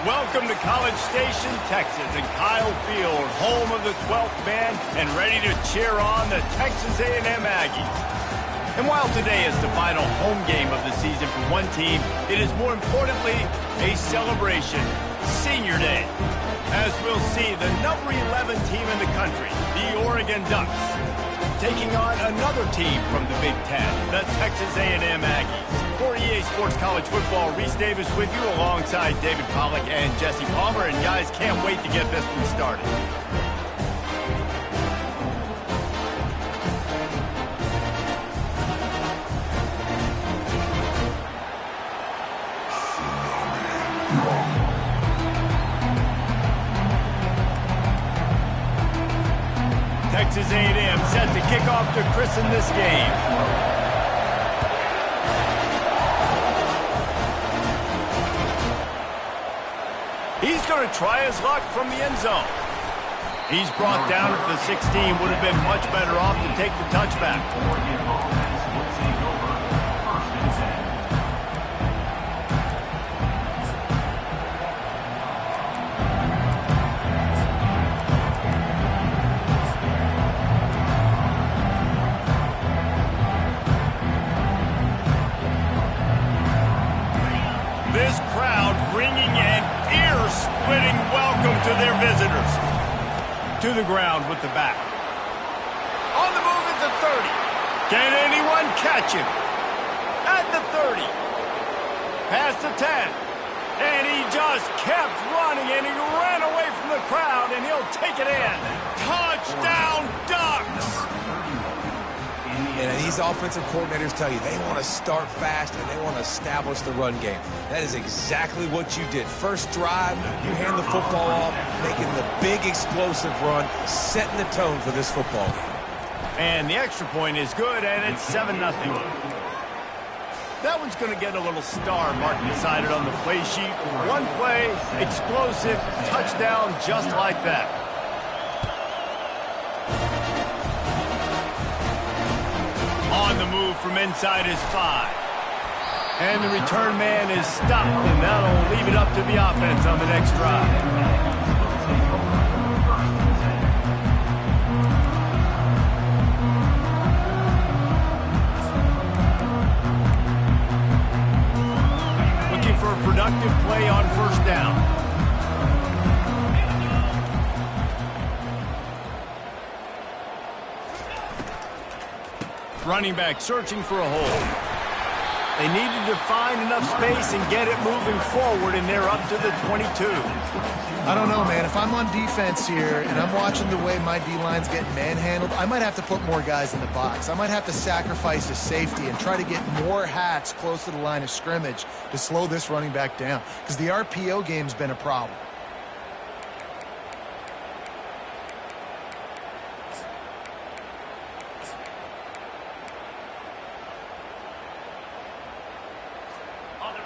Welcome to College Station, Texas, and Kyle Field, home of the 12th man, and ready to cheer on the Texas A&M Aggies. And while today is the final home game of the season for one team, it is more importantly a celebration, Senior Day. As we'll see, the number 11 team in the country, the Oregon Ducks, taking on another team from the Big Ten, the Texas A&M Aggies. For EA Sports College Football, Reese Davis with you alongside David Pollack and Jesse Palmer. And guys, can't wait to get this one started. Texas A&M set to kick off to christen this game. He's going to try his luck from the end zone. He's brought down at the 16. Would have been much better off to take the touchback. This crowd bringing an ear-splitting welcome to their visitors. To the ground with the back. On the move at the 30. Can anyone catch him? At the 30. Past the 10. And he just kept running, and he ran away from the crowd, and he'll take it in. Touchdown, Ducks! And these offensive coordinators tell you they want to start fast and they want to establish the run game. That is exactly what you did. First drive, you hand the football off, making the big explosive run, setting the tone for this football game. And the extra point is good, and it's 7-0. That one's going to get a little star marked beside it on the play sheet. One play, explosive, touchdown just like that. On the move from inside his 5. And the return man is stopped, and that'll leave it up to the offense on the next drive. Looking for a productive play on first down. Running back searching for a hole. They needed to find enough space and get it moving forward, and they're up to the 22. I don't know, man. If I'm on defense here and I'm watching the way my D-line's getting manhandled, I might have to put more guys in the box. I might have to sacrifice a safety and try to get more hats close to the line of scrimmage to slow this running back down, because the RPO game's been a problem.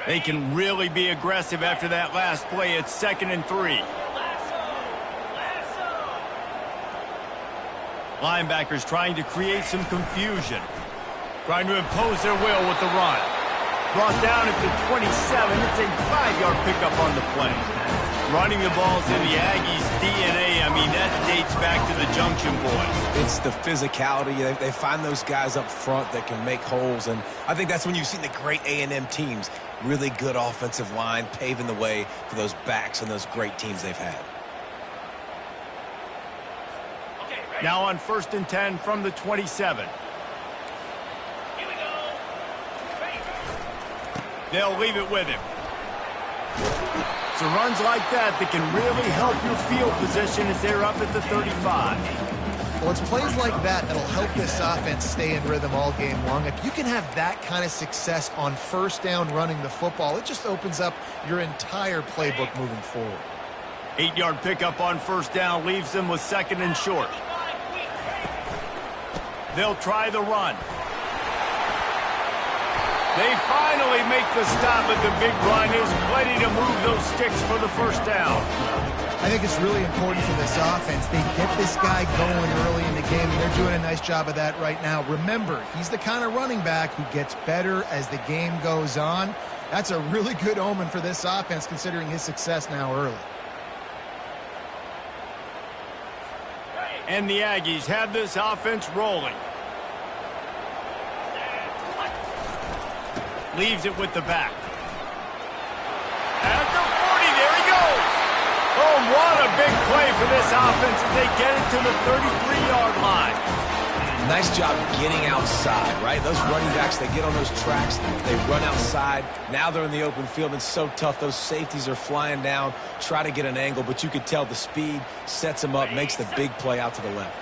They can really be aggressive after that last play. It's 2nd and 3. Linebackers trying to create some confusion. Trying to impose their will with the run. Brought down at the 27. It's a 5-yard pickup on the play. Running the ball's in the Aggies' DNA. I mean, that dates back to the Junction Boys. It's the physicality. They find those guys up front that can make holes, and I think that's when you've seen the great A&M teams. Really good offensive line, paving the way for those backs and those great teams they've had. Now on 1st and 10 from the 27. They'll leave it with him. So runs like that can really help your field position as they're up at the 35. Well, it's plays like that that'll help this offense stay in rhythm all game long. If you can have that kind of success on 1st down running the football, it just opens up your entire playbook moving forward. 8-yard pickup on 1st down leaves them with 2nd and short. They'll try the run. They finally make the stop, but the big run is plenty to move those sticks for the 1st down. I think it's really important for this offense. They get this guy going early in the game, and they're doing a nice job of that right now. Remember, he's the kind of running back who gets better as the game goes on. That's a really good omen for this offense, considering his success now early. And the Aggies have this offense rolling. Leaves it with the back. At the 40, there he goes. Oh, what a big play for this offense as they get it to the 33-yard line. Nice job getting outside, right? Those running backs, they get on those tracks, they run outside. Now they're in the open field. It's so tough. Those safeties are flying down, try to get an angle, but you could tell the speed sets them up, makes the big play out to the left.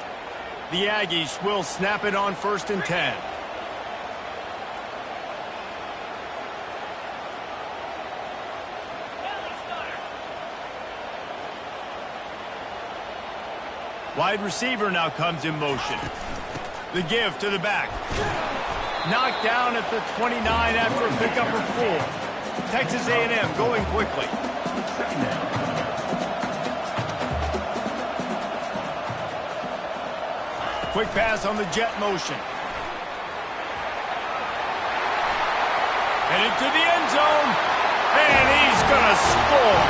The Aggies will snap it on 1st and 10. Wide receiver now comes in motion. The give to the back. Knocked down at the 29 after a pickup of 4. Texas A&M going quickly. Quick pass on the jet motion. Headed to the end zone. And he's going to score.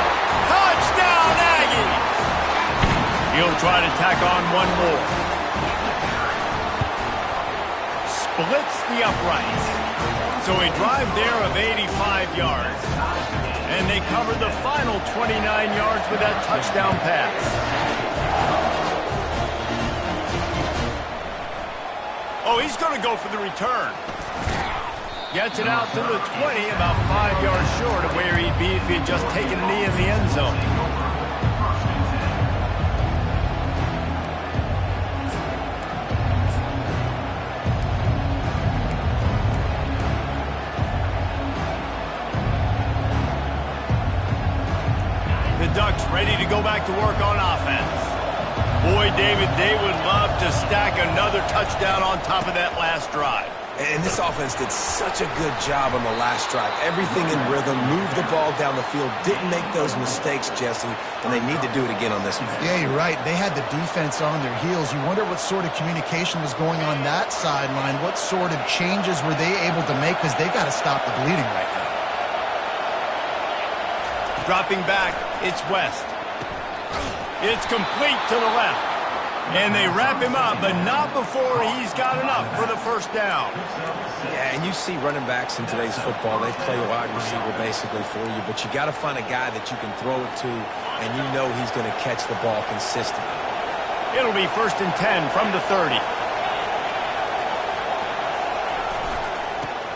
Touchdown, Aggies! He'll try to tack on one more. Splits the uprights. So a drive there of 85 yards. And they covered the final 29 yards with that touchdown pass. Oh, he's going to go for the return. Gets it out to the 20, about 5 yards short of where he'd be if he'd just taken a knee in the end zone. Ducks ready to go back to work on offense. Boy, David, they would love to stack another touchdown on top of that last drive. And this offense did such a good job on the last drive. Everything in rhythm, moved the ball down the field, didn't make those mistakes, Jesse, and they need to do it again on this one. Yeah, you're right. They had the defense on their heels. You wonder what sort of communication was going on that sideline. What sort of changes were they able to make, because they got to stop the bleeding right now. Dropping back, it's West. It's complete to the left. And they wrap him up, but not before he's got enough for the 1st down. Yeah, and you see running backs in today's football, they play wide receiver basically for you, but you got to find a guy that you can throw it to, and you know he's going to catch the ball consistently. It'll be 1st and 10 from the 30.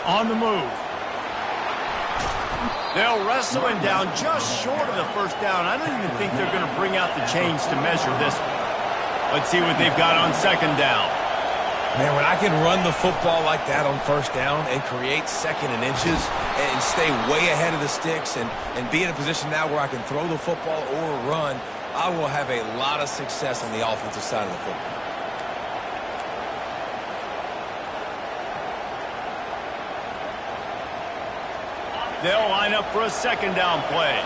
On the move. They'll wrestle him down just short of the 1st down. I don't even think they're going to bring out the chains to measure this one. Let's see what they've got on 2nd down. Man, when I can run the football like that on 1st down and create 2nd and inches and stay way ahead of the sticks and be in a position now where I can throw the football or run, I will have a lot of success on the offensive side of the football. They'll line up for a 2nd down play.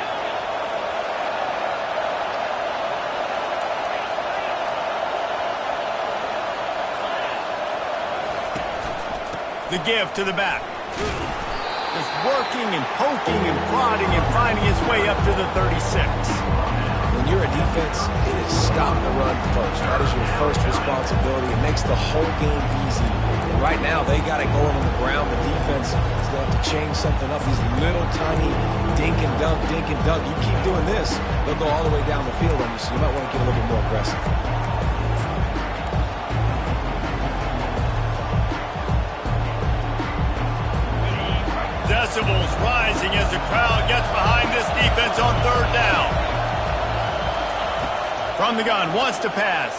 The give to the back. Just working and poking and prodding and finding his way up to the 36. When you're a defense, it is stop the run first. That is your first responsibility. It makes the whole game easy. And right now, they got it going on the ground. The defense is going to have to change something up. These little tiny dink and dunk, dink and dunk. You keep doing this, they'll go all the way down the field on you, so you might want to get a little bit more aggressive. rising as the crowd gets behind this defense on third down. From the gun, wants to pass.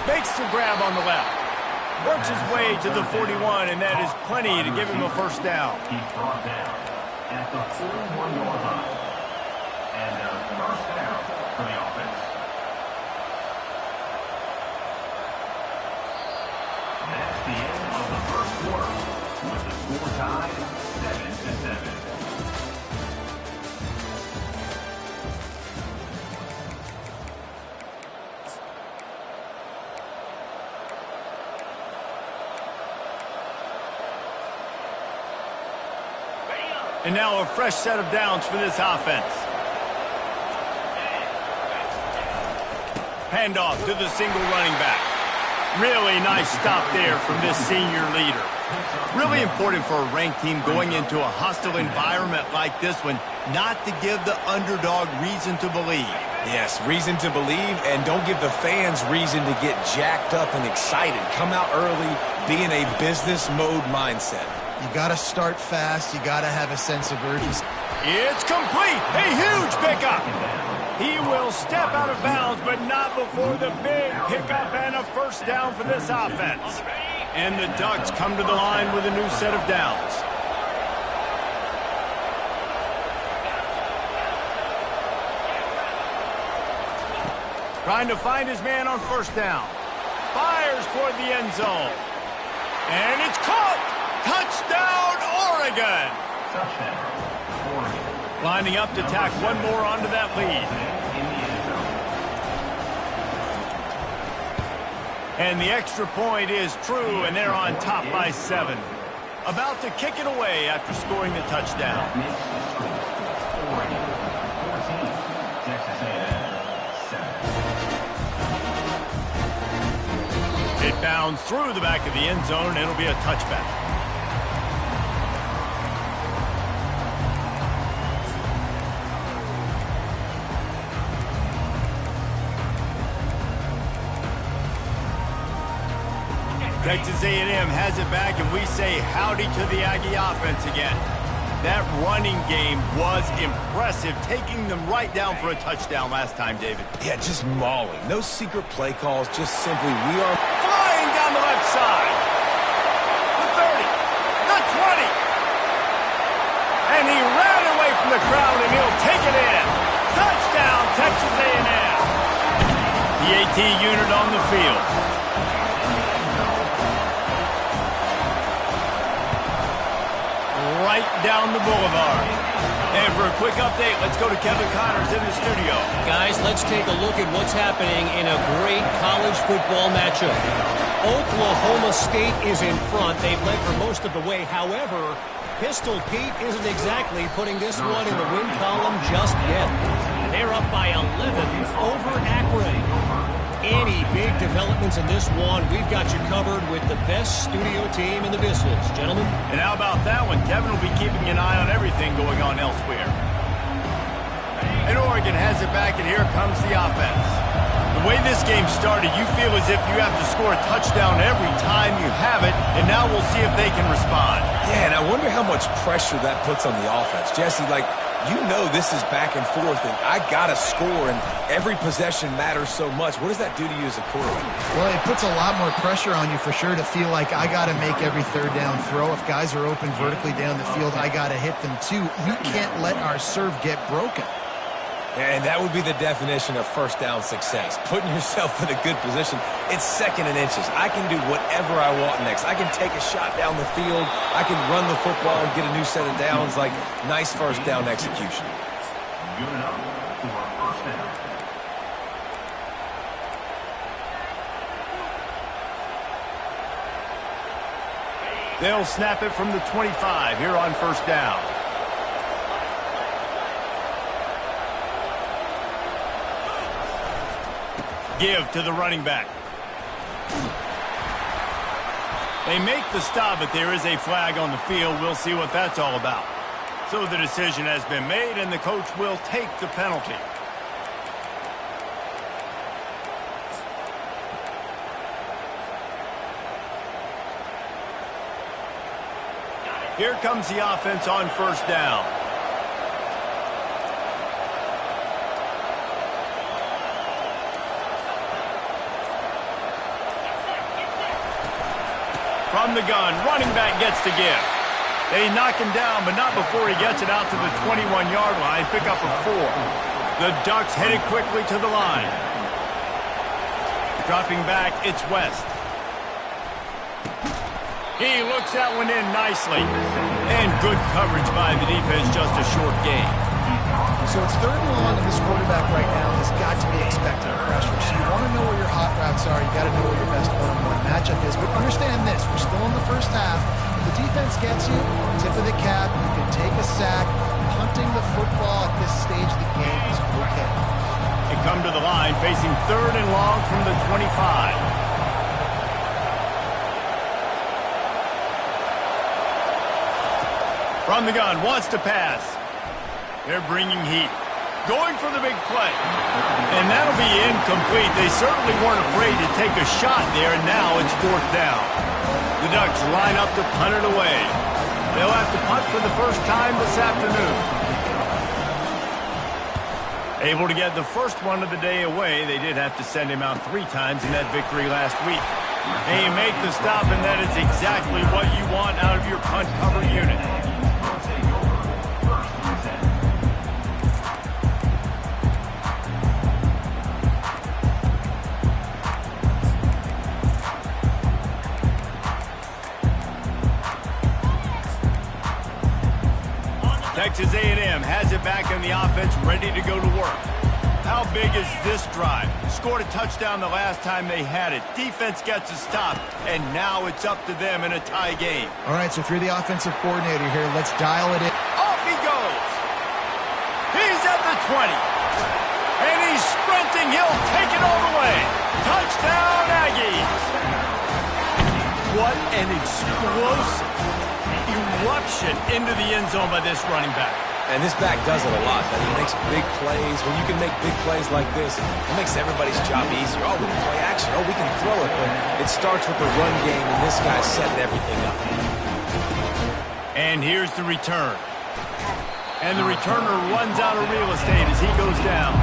Makes the grab on the left. Works his way to the 41, and that is plenty to give him a first down. He's brought down at the 41-yard line. And a first down for the offense. That's the end of the first quarter, with the score tied 7-7. And now a fresh set of downs for this offense. Handoff to the single running back. Really nice stop there from this senior leader. Really important for a ranked team going into a hostile environment like this one, not to give the underdog reason to believe. Yes, reason to believe, and don't give the fans reason to get jacked up and excited. Come out early, be in a business mode mindset. You got to start fast. You got to have a sense of urgency. It's complete. A huge pickup. He will step out of bounds, but not before the big pickup and a first down for this offense. And the Ducks come to the line with a new set of downs. Trying to find his man on first down. Fires toward the end zone. And it's caught. Touchdown, Oregon! Touchdown, Oregon. Lining up to tack one more onto that lead. And the extra point is true, and they're on top by 7. About to kick it away after scoring the touchdown. Oregon, 14, Texas A&M, 7. It bounds through the back of the end zone, and it'll be a touchback. Texas A&M has it back, and we say howdy to the Aggie offense again. That running game was impressive, taking them right down for a touchdown last time, David. Yeah, just mauling. No secret play calls, just simply we are flying down the left side. The 30, the 20. And he ran away from the crowd, and he'll take it in. Touchdown, Texas A&M. The AT unit on the field. Right down the boulevard. And for a quick update, let's go to Kevin Connors in the studio. Guys, let's take a look at what's happening in a great college football matchup. Oklahoma State is in front. They've led for most of the way. However, Pistol Pete isn't exactly putting this one in the win column just yet. They're up by 11 over Akron. Any big developments in this one, we've got you covered with the best studio team in the business, gentlemen. And how about that one? Kevin will be keeping an eye on everything going on elsewhere. And Oregon has it back, and here comes the offense. The way this game started, you feel as if you have to score a touchdown every time you have it, and now we'll see if they can respond. Yeah, and I wonder how much pressure that puts on the offense. Jesse, you know this is back and forth, and I got to score, and every possession matters so much. What does that do to you as a quarterback? Well, it puts a lot more pressure on you for sure to feel like I got to make every third down throw. If guys are open vertically down the field, I got to hit them too. We can't let our serve get broken. And that would be the definition of first down success. Putting yourself in a good position. It's second and inches. I can do whatever I want next. I can take a shot down the field. I can run the football and get a new set of downs. Nice first down execution. Good enough for a first down. They'll snap it from the 25 here on first down. Give to the running back. They make the stop, but there is a flag on the field. We'll see what that's all about. So the decision has been made, and the coach will take the penalty. Here comes the offense on first down. From the gun, running back gets to give. They knock him down, but not before he gets it out to the 21-yard line. Pick up a 4. The Ducks headed quickly to the line. Dropping back, it's West. He looks that one in nicely. And good coverage by the defense, just a short gain. So it's 3rd and long, and this quarterback right now has got to be expecting pressure. So you want to know where your hot routes are. You got to know where your best one-on-one matchup is. But understand this: we're still in the first half. If the defense gets you, tip of the cap. You can take a sack. Punting the football at this stage of the game is okay. They come to the line, facing 3rd and long from the 25. From the gun, wants to pass. They're bringing heat. Going for the big play. And that'll be incomplete. They certainly weren't afraid to take a shot there, and now it's 4th down. The Ducks line up to punt it away. They'll have to punt for the first time this afternoon. Able to get the first one of the day away. They did have to send him out 3 times in that victory last week. They make the stop, and that is exactly what you want out of your punt cover unit. Texas A&M has it back in the offense, ready to go to work. How big is this drive? Scored a touchdown the last time they had it. Defense gets a stop, and now it's up to them in a tie game. All right, so if you're the offensive coordinator here, let's dial it in. Off he goes. He's at the 20. And he's sprinting. He'll take it all the way. Touchdown, Aggies. What an explosive eruption into the end zone by this running back. And this back does it a lot. That he makes big plays. When you can make big plays like this, it makes everybody's job easier. Oh, we can play action. Oh, we can throw it. But it starts with the run game, and this guy's setting everything up. And here's the return. And the returner runs out of real estate as he goes down.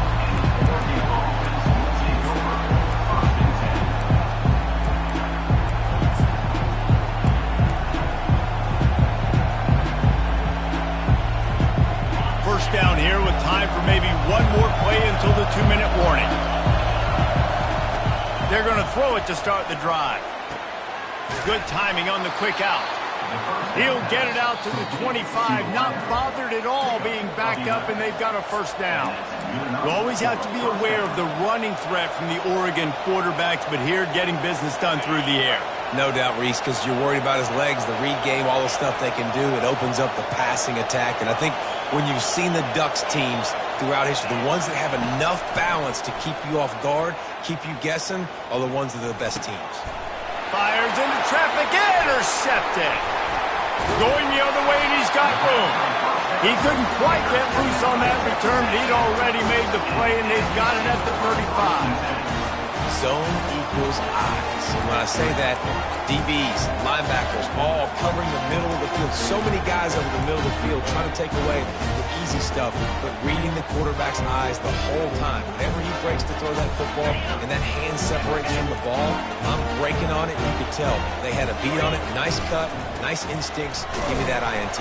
First down here with time for maybe one more play until the 2-minute warning. They're going to throw it to start the drive. Good timing on the quick out. He'll get it out to the 25, not bothered at all being backed up, and they've got a first down. You always have to be aware of the running threat from the Oregon quarterbacks, but here getting business done through the air. No doubt, Reese, because you're worried about his legs, the read game, all the stuff they can do. It opens up the passing attack, and I think when you've seen the Ducks teams throughout history, the ones that have enough balance to keep you off guard, keep you guessing, are the ones that are the best teams. Fires into traffic, intercepted. Going the other way, and he's got room. He couldn't quite get loose on that return, but he'd already made the play, and they've got it at the 35. Zone equals eyes. And when I say that, DBs, linebackers, all covering the middle of the field. So many guys over the middle of the field trying to take away the easy stuff, but reading the quarterback's eyes the whole time. Whenever he breaks to throw that football and that hand separates from the ball, I'm breaking on it, and you could tell they had a beat on it. Nice cut, nice instincts. Give me that INT.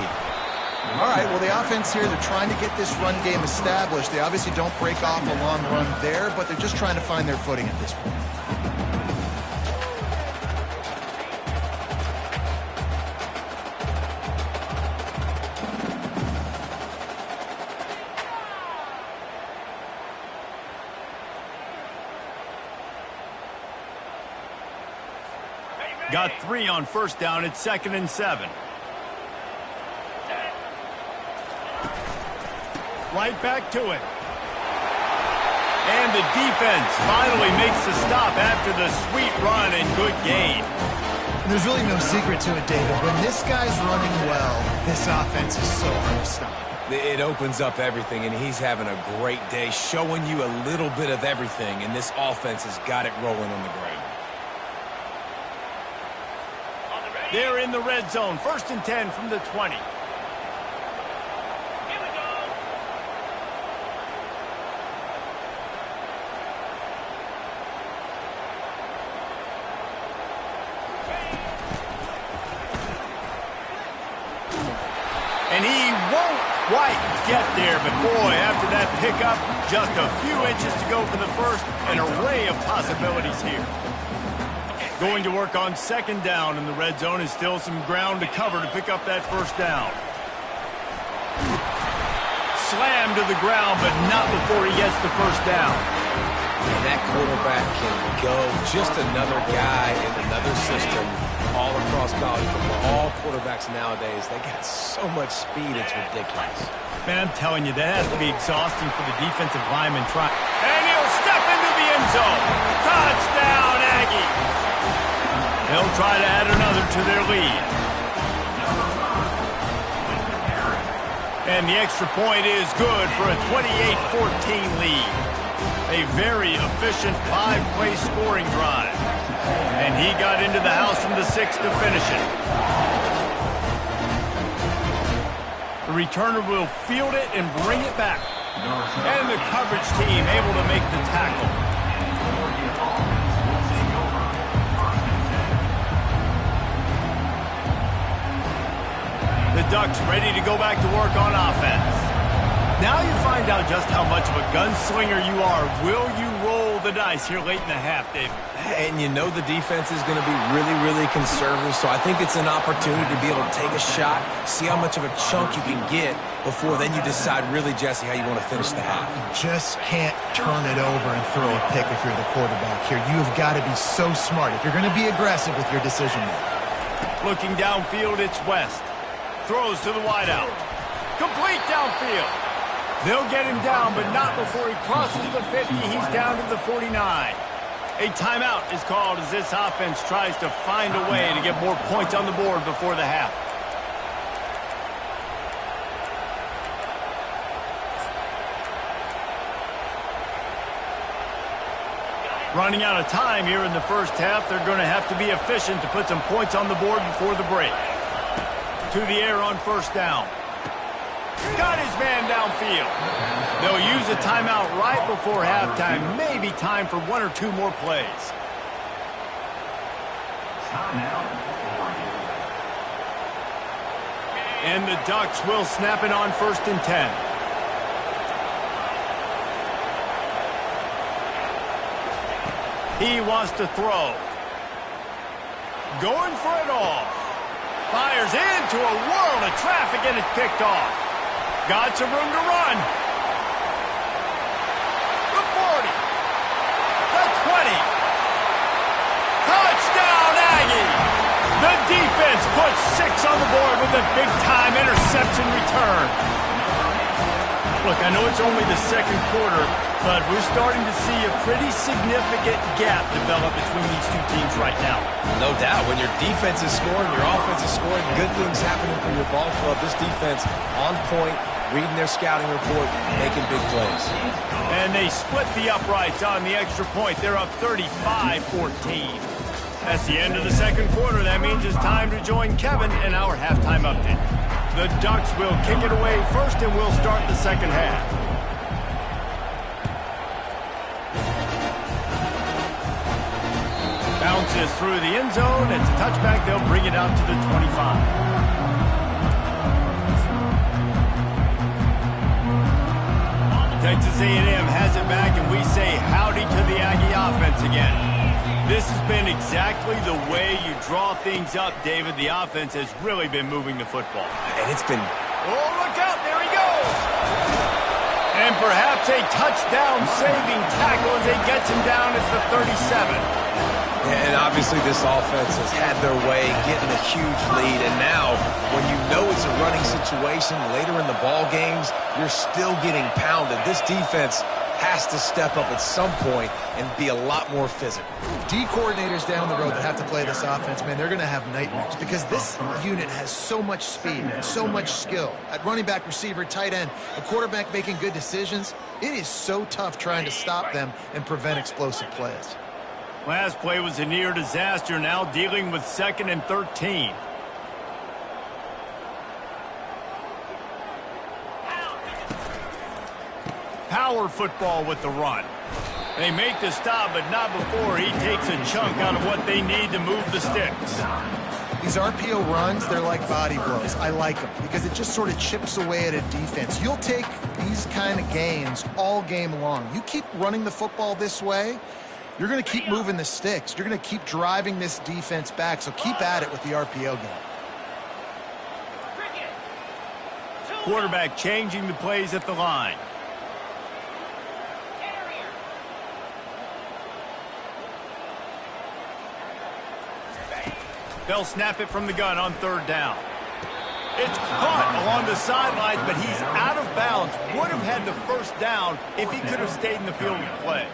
All right, well, the offense here, they're trying to get this run game established. They obviously don't break off a long run there, but they're just trying to find their footing at this point. Got 3 on first down. It's 2nd and 7. Right back to it. And the defense finally makes the stop after the sweet run and good gain. There's really no secret to it, David. When this guy's running well, this offense is so hard to stop. It opens up everything, and he's having a great day, showing you a little bit of everything, and this offense has got it rolling on the ground. They're in the red zone. 1st and 10 from the 20. And he won't quite get there, but boy, after that pickup, just a few inches to go for the first. An array of possibilities here. Going to work on 2nd down in the red zone, is still some ground to cover to pick up that 1st down. Slammed to the ground, but not before he gets the 1st down. And that quarterback can go. Just another guy in another system all across college football. All quarterbacks nowadays, they got so much speed, it's ridiculous. Man, I'm telling you, that has to be exhausting for the defensive lineman. And he'll step into the end zone. Touchdown, Aggies. They'll try to add another to their lead. And the extra point is good for a 28-14 lead. A very efficient 5-play scoring drive. And he got into the house from the 6 to finish it. The returner will field it and bring it back. And the coverage team able to make the tackle. The Ducks ready to go back to work on offense. Now you find out just how much of a gunslinger you are. Will you roll the dice here late in the half, David? And you know the defense is going to be really, really conservative, so I think it's an opportunity to be able to take a shot, see how much of a chunk you can get before then you decide really, Jesse, how you want to finish the half. You just can't turn it over and throw a pick if you're the quarterback here. You have got to be so smart if you're going to be aggressive with your decision making. Looking downfield, it's West. Throws to the wideout. Complete downfield. They'll get him down, but not before he crosses the 50. He's down to the 49. A timeout is called as this offense tries to find a way to get more points on the board before the half. Running out of time here in the first half. They're going to have to be efficient to put some points on the board before the break. To the air on 1st down. Got his man downfield. They'll use a timeout right before halftime. Maybe time for 1 or 2 more plays. And the Ducks will snap it on 1st and 10. He wants to throw. Going for it all. Fires into a world of traffic and it's picked off. Got some room to run. The 40. The 20. Touchdown, Aggie. The defense puts 6 on the board with a big-time interception return. Look, I know it's only the 2nd quarter, but we're starting to see a pretty significant gap develop between these two teams right now. No doubt. When your defense is scoring, your offense is scoring, good things happening for your ball club. This defense on point, reading their scouting report, making big plays. And they split the uprights on the extra point. They're up 35-14. That's the end of the 2nd quarter. That means it's time to join Kevin in our halftime update. The Ducks will kick it away first, and we'll start the 2nd half. Bounces through the end zone. It's a touchback. They'll bring it out to the 25. Texas A&M has it back, and we say howdy to the Aggie offense again. This has been exactly the way you draw things up, David. The offense has really been moving the football. And it's been... Oh, look out. There he goes. And perhaps a touchdown-saving tackle as he gets him down at the 37. And obviously this offense has had their way, getting a huge lead. And now, when you know it's a running situation later in the ball games, you're still getting pounded. This defense has to step up at some point and be a lot more physical. D coordinators down the road that have to play this offense, man, they're going to have nightmares because this unit has so much speed and so much skill. At running back, receiver, tight end, a quarterback making good decisions, it is so tough trying to stop them and prevent explosive plays. Last play was a near disaster, now dealing with 2nd and 13. Power football with the run. They make the stop, but not before he takes a chunk out of what they need to move the sticks. These RPO runs, they're like body blows. I like them because it just sort of chips away at a defense. You'll take these kind of gains all game long. You keep running the football this way, you're going to keep moving the sticks. You're going to keep driving this defense back, so keep at it with the RPO game. Quarterback changing the plays at the line. They'll snap it from the gun on 3rd down. It's caught along the sidelines, but he's out of bounds. Would have had the 1st down if he could have stayed in the field of play.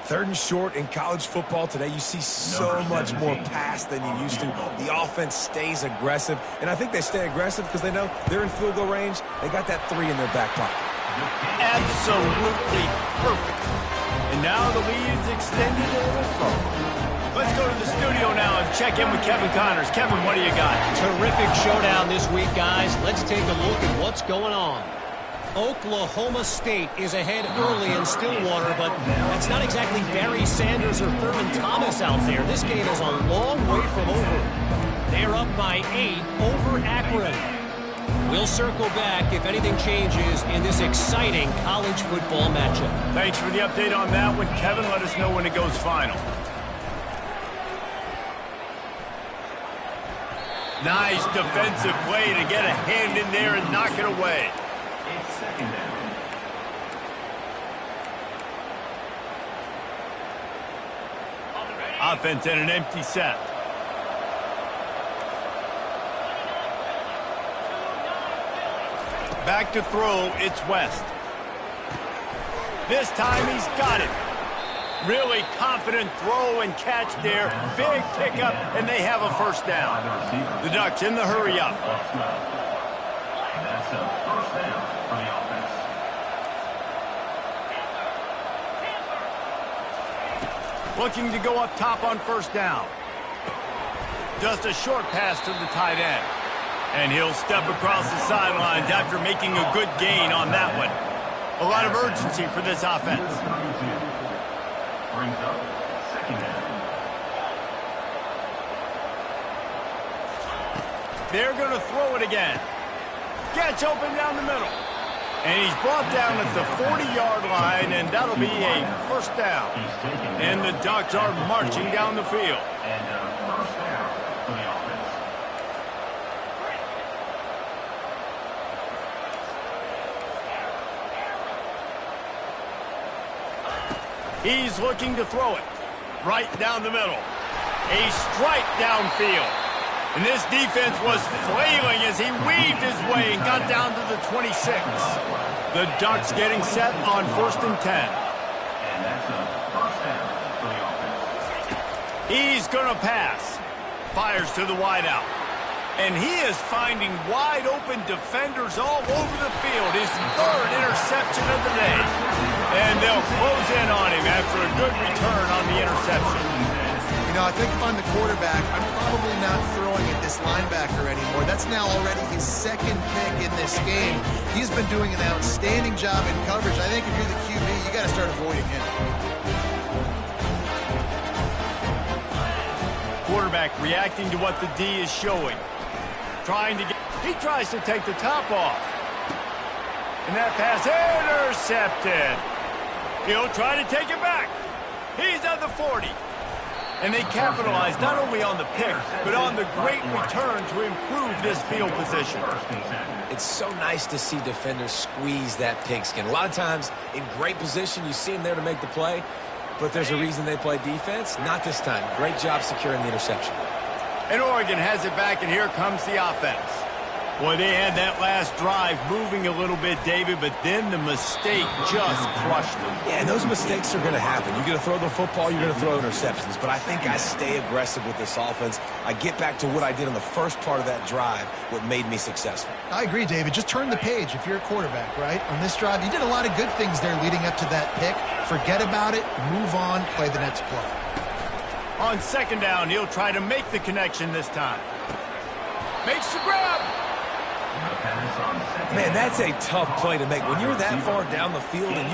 3rd and short in college football today, you see so much more pass than you used to. The offense stays aggressive, and I think they stay aggressive because they know they're in field goal range. They got that 3 in their back pocket. Absolutely perfect. And now the lead is extended a little further. Let's go to the studio now and check in with Kevin Connors. Kevin, what do you got? Terrific showdown this week, guys. Let's take a look at what's going on. Oklahoma State is ahead early in Stillwater, but that's not exactly Barry Sanders or Thurman Thomas out there. This game is a long way from over. They're up by 8 over Akron. We'll circle back if anything changes in this exciting college football matchup. Thanks for the update on that one, Kevin. Let us know when it goes final. Nice defensive play to get a hand in there and knock it away. It's 2nd down. Offense in an empty set. Back to throw, it's West. This time he's got it. Really confident throw and catch there. Big pickup, and they have a 1st down. The Ducks in the hurry up. That's a 1st down for the offense. Looking to go up top on 1st down. Just a short pass to the tight end. And he'll step across the sidelines after making a good gain on that one. A lot of urgency for this offense. Brings up 2nd down. They're going to throw it again. Gets open down the middle. And he's brought down at the 40-yard line, and that'll be a 1st down. And the Ducks are marching down the field. And a 1st down for the offense. He's looking to throw it right down the middle. A strike downfield. And this defense was flailing as he weaved his way and got down to the 26. The Ducks getting set on 1st and 10. And that's a 1st down for the offense. He's going to pass. Fires to the wideout. And he is finding wide-open defenders all over the field. His 3rd interception of the day. And they'll close in on him after a good return on the interception. You know, I think if I'm the quarterback, I'm probably not throwing at this linebacker anymore. That's now already his 2nd pick in this game. He's been doing an outstanding job in coverage. I think if you're the QB, you got to start avoiding him. Quarterback reacting to what the D is showing. He tries to take the top off. And that pass intercepted. He'll try to take it back. He's at the 40. And they capitalize not only on the pick, but on the great return to improve this field position. It's so nice to see defenders squeeze that pigskin. A lot of times, in great position, you see them there to make the play, but there's a reason they play defense. Not this time. Great job securing the interception. And Oregon has it back, and here comes the offense. Boy, they had that last drive moving a little bit, David, but then the mistake just crushed them. Yeah, and those mistakes are going to happen. You're going to throw the football, you're going to throw interceptions. But I think I stay aggressive with this offense. I get back to what I did on the first part of that drive, what made me successful. I agree, David. Just turn the page if you're a quarterback, right? On this drive, you did a lot of good things there leading up to that pick. Forget about it, move on, play the next play. On second down, he'll try to make the connection this time. Makes the grab. Man, that's a tough play to make. When you're that far down the field and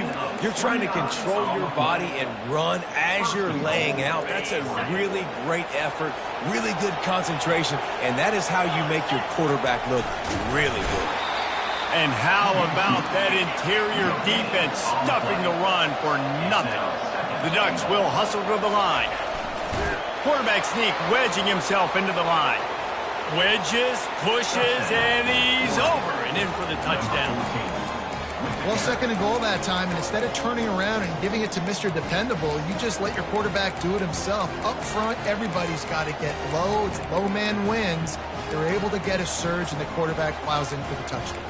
you're trying to control your body and run as you're laying out, that's a really great effort, really good concentration, and that is how you make your quarterback look really good. And how about that interior defense stuffing the run for nothing? The Ducks will hustle to the line. Quarterback sneak wedging himself into the line. Wedges, pushes, and he's over and in for the touchdown. Well, second and goal that time, and instead of turning around and giving it to Mr. Dependable, you just let your quarterback do it himself. Up front, everybody's got to get low. It's low man wins. They're able to get a surge, and the quarterback plows in for the touchdown.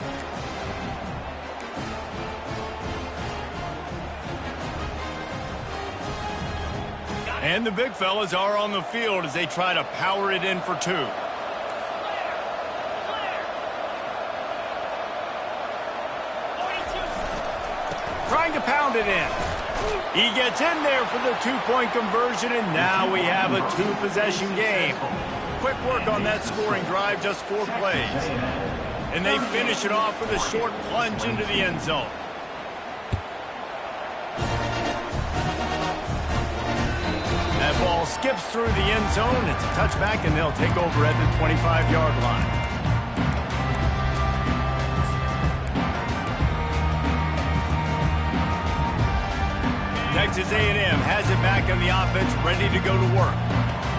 And the big fellas are on the field as they try to power it in for two. Trying to pound it in. He gets in there for the two-point conversion, and now we have a two-possession game. Quick work on that scoring drive, just 4 plays. And they finish it off with a short plunge into the end zone. That ball skips through the end zone. It's a touchback, and they'll take over at the 25-yard line. Texas A&M has it back on the offense, ready to go to work.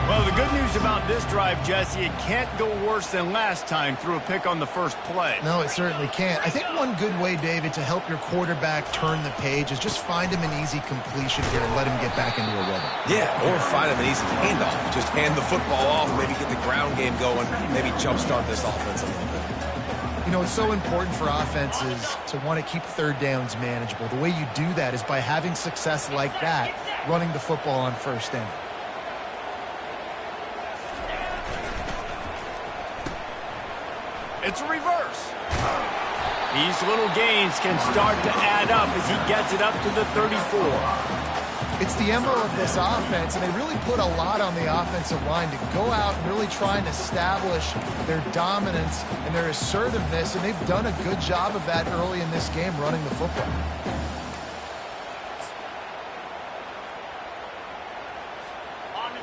Well, the good news about this drive, Jesse, it can't go worse than last time through a pick on the first play. No, it certainly can't. I think one good way, David, to help your quarterback turn the page is just find him an easy completion here and let him get back into a rhythm. Yeah, or find him an easy handoff. Just hand the football off, maybe get the ground game going, maybe jumpstart this offense a little bit. You know, it's so important for offenses to want to keep third downs manageable. The way you do that is by having success like that, running the football on first down. It's a reverse. These little gains can start to add up as he gets it up to the 34. It's the MO of this offense, and they really put a lot on the offensive line to go out and really try and establish their dominance and their assertiveness, and they've done a good job of that early in this game running the football.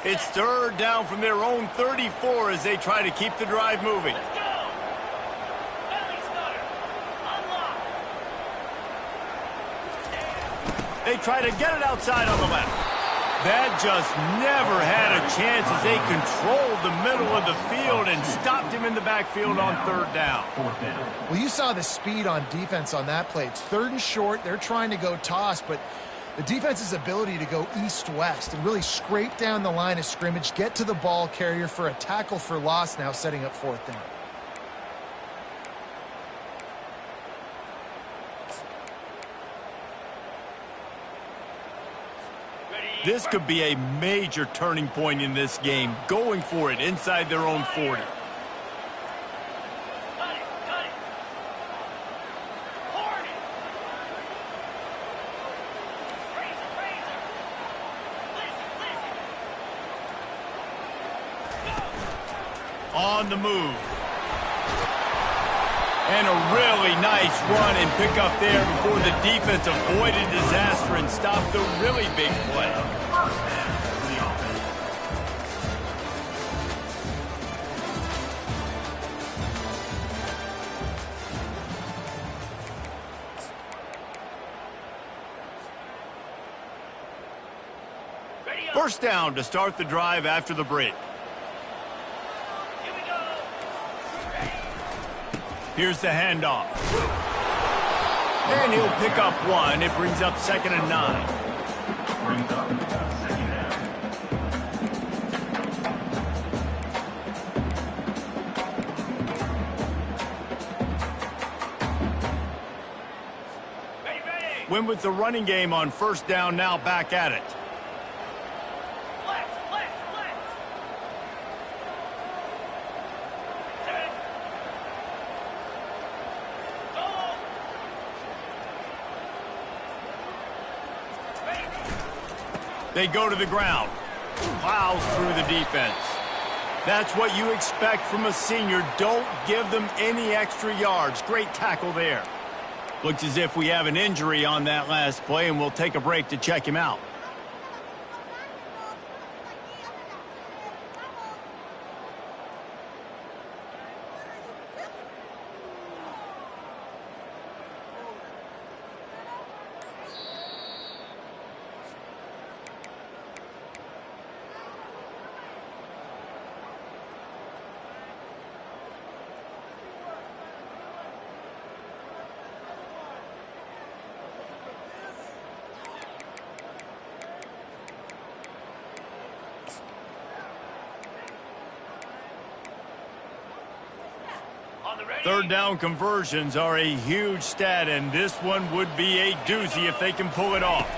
It's third down from their own 34 as they try to keep the drive moving. They try to get it outside on the left. That just never had a chance as they controlled the middle of the field and stopped him in the backfield on third down. Well, you saw the speed on defense on that play. It's third and short. They're trying to go toss, but the defense's ability to go east-west and really scrape down the line of scrimmage, get to the ball carrier for a tackle for loss, now setting up fourth down. This could be a major turning point in this game, going for it inside their own 40. On the move. And a really nice run and pick up there before the defense avoided disaster and stopped the really big play. First down to start the drive after the break. Here's the handoff. And he'll pick up one. It brings up 2nd and 9. Win with the running game on first down, now back at it. They go to the ground. Plows through the defense. That's what you expect from a senior. Don't give them any extra yards. Great tackle there. Looks as if we have an injury on that last play, and we'll take a break to check him out. Third down conversions are a huge stat, and this one would be a doozy if they can pull it off.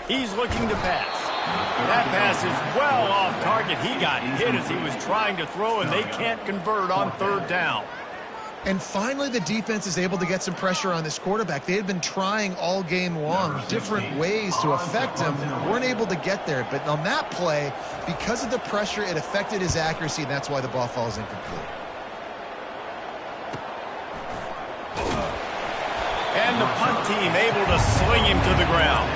He's looking to pass. That pass is well off target. He got hit as he was trying to throw, and they can't convert on third down. And finally, the defense is able to get some pressure on this quarterback. They had been trying all game long different ways to affect him. Weren't able to get there. But on that play, because of the pressure, it affected his accuracy, and that's why the ball falls incomplete. And the punt team able to sling him to the ground.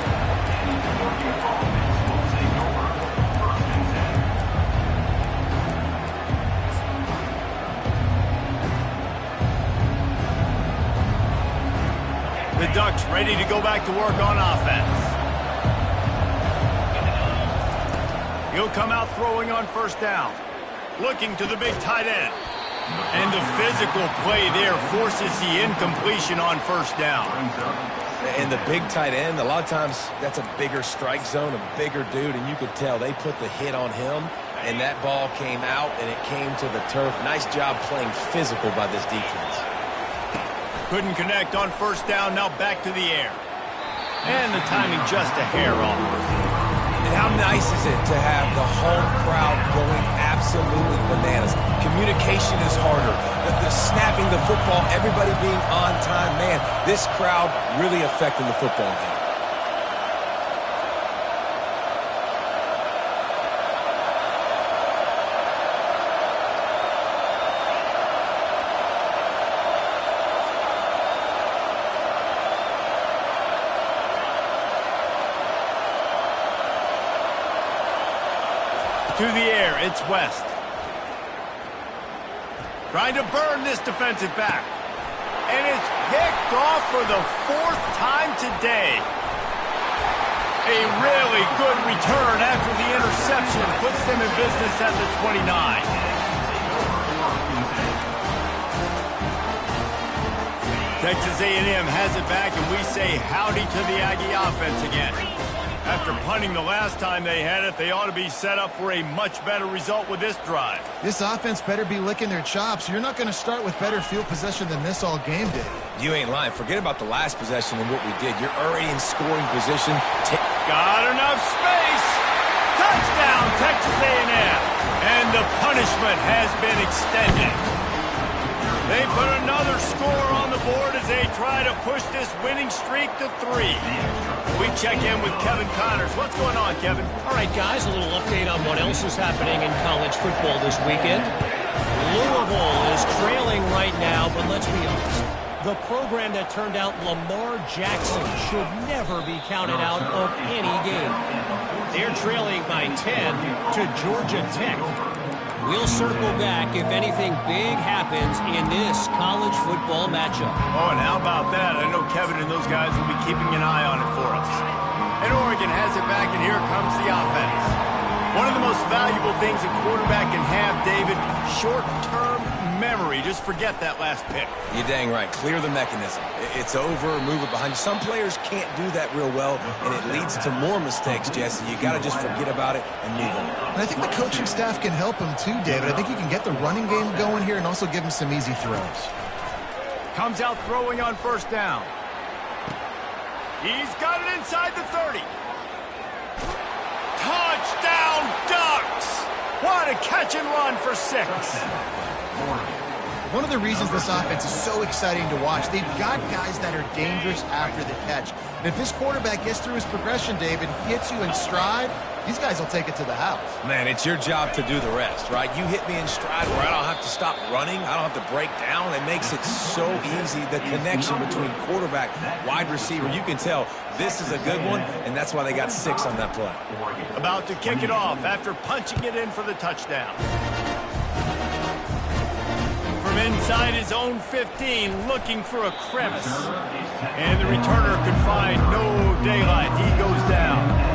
The Ducks ready to go back to work on offense. He'll come out throwing on first down. Looking to the big tight end. And the physical play there forces the incompletion on first down. And the big tight end, a lot of times that's a bigger strike zone, a bigger dude, and you could tell they put the hit on him, and that ball came out, and it came to the turf. Nice job playing physical by this defense. Couldn't connect on first down, now back to the air. And the timing just a hair off. And how nice is it to have the home crowd going absolutely bananas? Communication is harder. The snapping the football, everybody being on time. Man, this crowd really affecting the football game. To the air, it's West. Trying to burn this defensive back. And it's picked off for the fourth time today. A really good return after the interception puts them in business at the 29. Texas A&M has it back, and we say howdy to the Aggie offense again. After punting the last time they had it, they ought to be set up for a much better result with this drive. This offense better be licking their chops. You're not going to start with better field possession than this all game day. You ain't lying. Forget about the last possession and what we did. You're already in scoring position. Got enough space. Touchdown, Texas A&M. And the punishment has been extended. They put another score on the board as they try to push this winning streak to 3. We check in with Kevin Connors. What's going on, Kevin? All right, guys, a little update on what else is happening in college football this weekend. Louisville is trailing right now, but let's be honest. The program that turned out Lamar Jackson should never be counted out of any game. They're trailing by 10 to Georgia Tech. We'll circle back if anything big happens in this college football matchup. Oh, and how about that? I know Kevin and those guys will be keeping an eye on it for us. And Oregon has it back, and here comes the offense. One of the most valuable things a quarterback can have, David, short-term memory. Just forget that last pick. You're dang right. Clear the mechanism. It's over, move it behind you. Some players can't do that real well, and it leads to more mistakes, Jesse. You got to just forget about it and move on. And I think the coaching staff can help him too, David. I think you can get the running game going here and also give him some easy throws. Comes out throwing on first down. He's got it inside the 30. Touchdown, Ducks! What a catch and run for 6. One of the reasons this offense is so exciting to watch, they've got guys that are dangerous after the catch. And if this quarterback gets through his progression, David, hits you in stride, these guys will take it to the house. Man, it's your job to do the rest, right? You hit me in stride where I don't have to stop running. I don't have to break down. It makes it so easy, the connection between quarterback, wide receiver. You can tell this is a good one, and that's why they got 6 on that play. About to kick it off after punching it in for the touchdown. From inside his own 15, looking for a crevice. And the returner could find no daylight. He goes down.